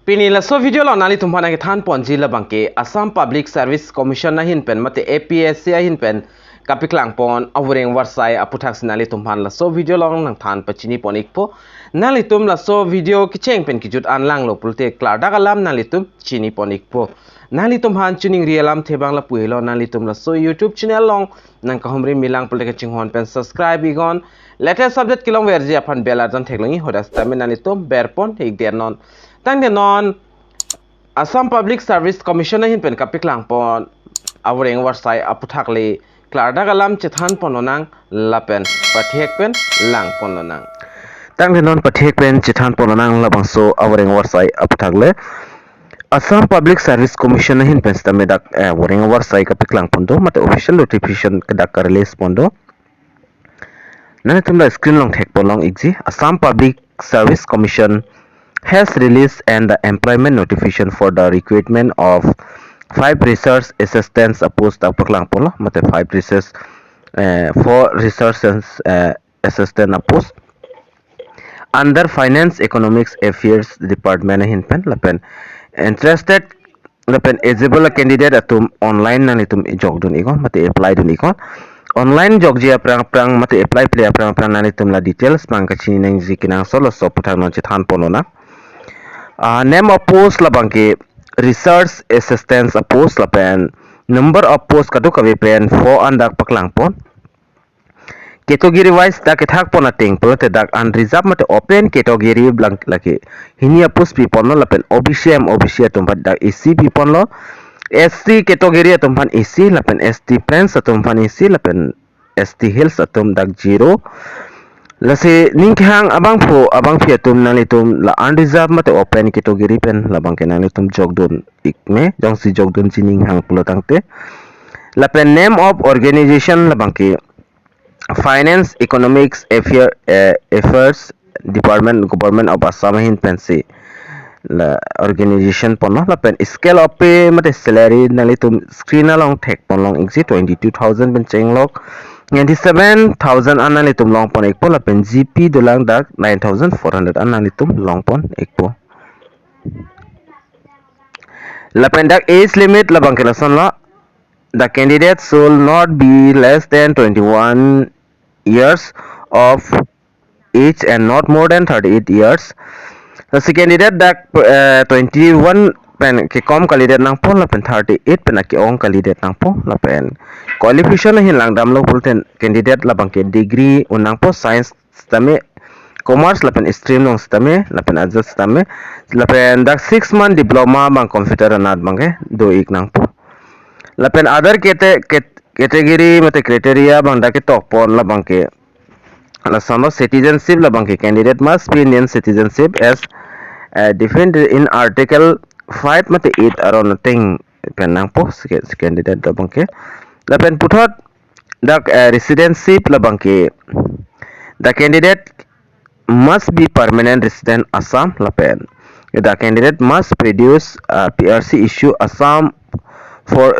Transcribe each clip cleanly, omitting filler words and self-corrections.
Pinila so video lo nali tumhana ke than ponji la bangke Assam Public Service Commission na hin pen mate APSC hin pen kapiklang pon awureng warsai aputhak sinali tumhan la so video long nang than pachini ponik po nali tum la so video kicheng pen kijut anlang lo pulte klar daga lam nali tum chini ponik po nali tumhan chuning rielam thebang la puilo nali tum la so YouTube channel long nang kahumri milang pulte ke chinghon pen subscribe igon latest subject kilong verji aphan belarjan theklangi hodas tame nali tum berpon hik der non tang de non Assam Public Service Commission hin pen kapiklang pon awreng warsai aputhak le klar daga lam chethan pononang lapen pathek pen lang pononang tang de non pathek pen chethan pononang labangso awreng warsai aputhak le Assam Public Service Commission hin pen stamedak awreng warsai kapiklang pondo mate official notification kedak release pondo nana tumla screen long thek polong exi Assam Public Service Commission has released an employment notification for the recruitment of 5 research assistants post paklang polo mate 5 research 4 research assistant post under finance economics affairs department hin pen lapen interested lapen eligible candidate atum online nang itum jog dun ikon mate apply dun ikon online jog jia prang mate apply play prang nang itum la details pang kachini nang jikinang solo so puthang non chethan polo na name of post labangke research assistance post lapen number of post kadu kawe pen 4 andak paklang pon category wise dak thak pon ating pelote dak unreserved mate open category blank laki hinia post people no lapen obcm tumpat dak ac people lo sc category tumpan ac lapen st friends tumpan ac lapen st hills tum dak 0 lase ninghang abang phi tum nani tum la unreserved mate open category pen labang kenani tum jogdun ikme jongsi jogdun chining hang pulotangte la pen name of organization labang ke finance economics affairs department government of Assam hin pensi la organization ponno la pen scale of pay mate salary nali tum screen along thek ponlong exit 22000 ben chenglok 97,000 anali tum long pon ekpo la pen gp dolang dak 9,400 anali tum long pon ekpo la pen dak age limit la bangke lason la the candidate should not be less than 21 years of age and not more than 38 years the candidate dak 21 pen ke kom candidate nang pon la pen 38 pen ke ong candidate nang po la pen qualification hin lang dam lo pulten candidate la bangke degree unang po science stame commerce la pen stream long stame la pen adjust stame la pen dak 6 month diploma bang computer anat bangke do ik nang po la pen other category mate criteria bang dak tok pon la bangke la samo citizenship la bangke candidate must be Indian citizenship as defined in article 5 mate 8 around thing pen nang po candidate la bangke la pen puthot dak residency la bangke the candidate must be permanent resident Assam la pen the candidate must produce PRC issue Assam for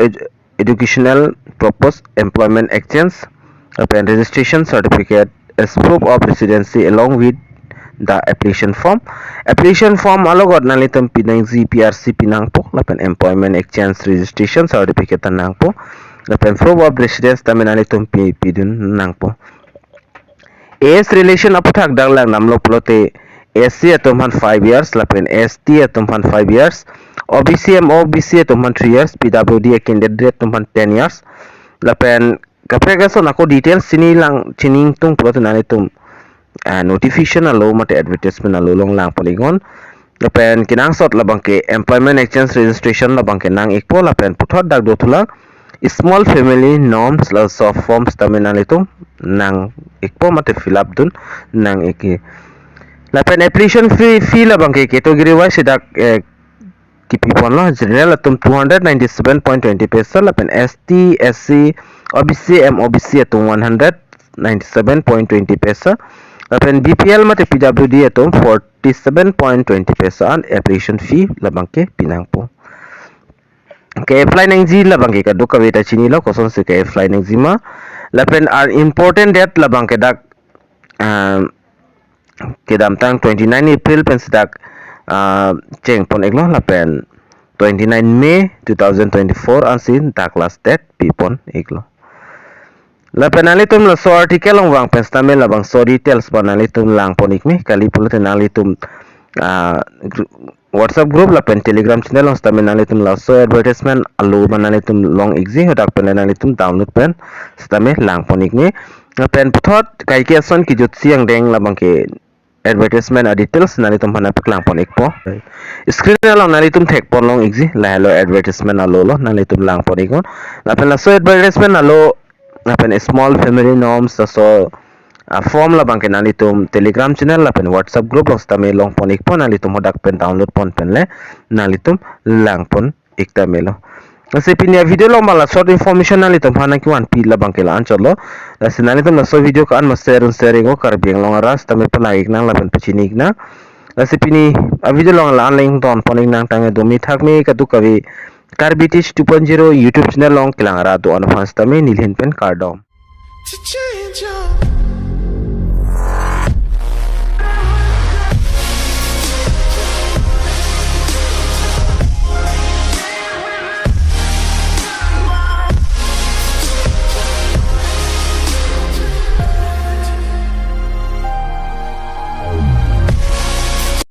educational purpose employment exchange la pen registration certificate as proof of residency along with the application form alogot nali tum pinang PRC pinang po la pen employment exchange registration certificate nang po la pen proof of residence taminali tum pidun nang po age relation aputhak dang lang namlo plote SC atumhan 5 years la pen ST atumhan 5 years OBC atumhan 3 years PWD candidate atumhan 10 years la pen kapega so nako details chining tung plote nani tum notification alo mate advertisement alo long lang poligon la pen kinang sot la bangke employment exchange registration la bangke nang ikpo la pen puthot dak do thula small family norms la so forms taminal itu nang ikpo mate fill up dun nang iki la pen application fee la bangke category wise dak kipi pon la general atum 297.20 paisa la pen ST SC OBC MOBC atum 197.20 paisa la pen BPL mate PWD atum 47.20 paisa an application fee la bangke pinang po ke apply nang ji la bangke ka duka beta chini lo koson se ke apply nang ji ma la pen are important date la bangke dak ke dam tang 29 April pen dak cheng pon eklo lapen 29 May 2024 asin tak last date pipon eklo. La penalitum la so article long wang penstame la bang so details penalitum lang ponik mi kali pula tenalitum WhatsApp group la pen Telegram channel long stame nalitum la so advertisement alu penalitum long exi hodak penalitum download pen stame lang ponik mi la pen puthot kai ke son ki jut siang deng la bang ke advertisement details nalitum hana paklang ponik po screen long nalitum thek pon long exi la hello advertisement alo lo nalitum lang ponik la pen la so advertisement alo lapen small family norms so form la bangke nalitum Telegram channel lapen WhatsApp group los tame long pon ikpon nalitum hodak pen download pon pen le nalitum lang pon ikta melo nasi pinia video long mala short information nalitum hana kiwan pi la bangke la ancholo nasi nalitum la so video kan mas sharing karbiang long aras tame pelagik nang lapen pechinik na nasi pini video long la anling ton poning nang tange domi thakmi katu kavi Karbitish 2.0 YouTube channel long kilang ara do on fast tame nilhin pen KARDOM.